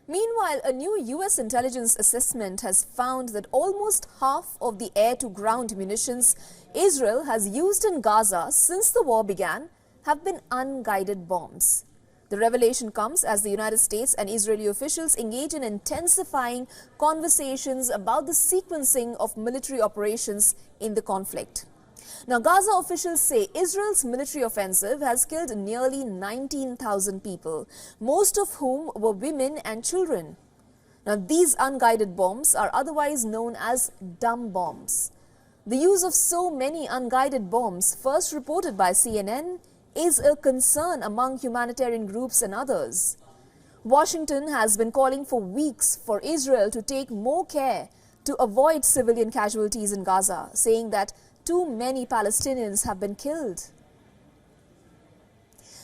Meanwhile, a new US intelligence assessment has found that almost half of the air-to-ground munitions Israel has used in Gaza since the war began have been unguided bombs. The revelation comes as the United States and Israeli officials engage in intensifying conversations about the sequencing of military operations in the conflict. Now, Gaza officials say Israel's military offensive has killed nearly 19,000 people, most of whom were women and children. Now, these unguided bombs are otherwise known as dumb bombs. The use of so many unguided bombs, first reported by CNN, is a concern among humanitarian groups and others. Washington has been calling for weeks for Israel to take more care to avoid civilian casualties in Gaza, saying that too many Palestinians have been killed.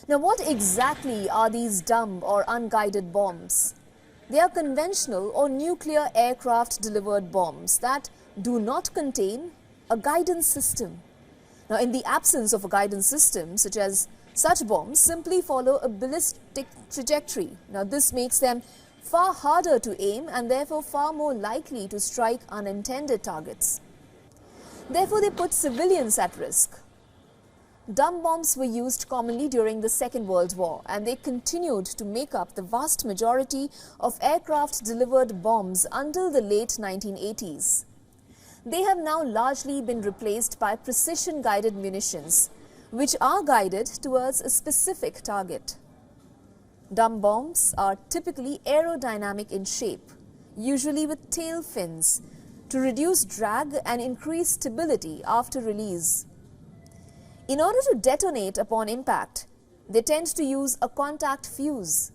Now, what exactly are these dumb or unguided bombs? They are conventional or nuclear aircraft-delivered bombs that do not contain a guidance system. Now, in the absence of a guidance system, such bombs simply follow a ballistic trajectory. Now, this makes them far harder to aim and therefore far more likely to strike unintended targets. Therefore, they put civilians at risk. Dumb bombs were used commonly during the Second World War, and they continued to make up the vast majority of aircraft-delivered bombs until the late 1980s. They have now largely been replaced by precision-guided munitions, which are guided towards a specific target. Dumb bombs are typically aerodynamic in shape, usually with tail fins, to reduce drag and increase stability after release. In order to detonate upon impact, they tend to use a contact fuse.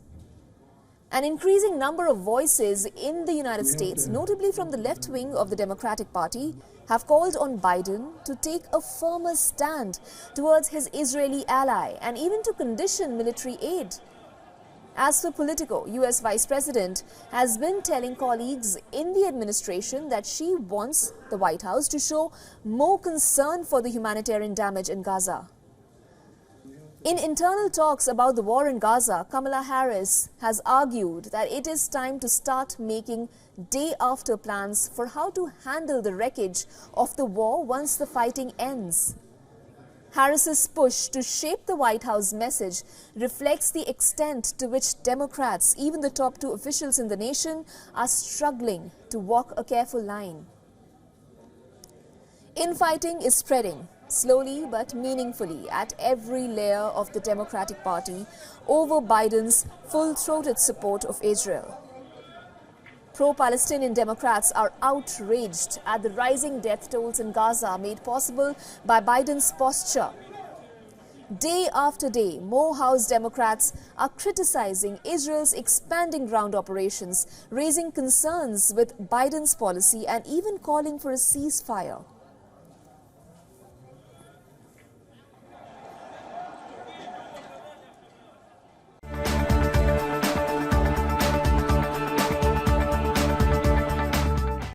An increasing number of voices in the United States, notably from the left wing of the Democratic Party, have called on Biden to take a firmer stand towards his Israeli ally and even to condition military aid. As for Politico, US Vice President has been telling colleagues in the administration that she wants the White House to show more concern for the humanitarian damage in Gaza. In internal talks about the war in Gaza, Kamala Harris has argued that it is time to start making day-after plans for how to handle the wreckage of the war once the fighting ends. Harris's push to shape the White House message reflects the extent to which Democrats, even the top two officials in the nation, are struggling to walk a careful line. Infighting is spreading, slowly but meaningfully, at every layer of the Democratic Party over Biden's full-throated support of Israel. Pro-Palestinian Democrats are outraged at the rising death tolls in Gaza made possible by Biden's posture. Day after day, more House Democrats are criticizing Israel's expanding ground operations, raising concerns with Biden's policy and even calling for a ceasefire.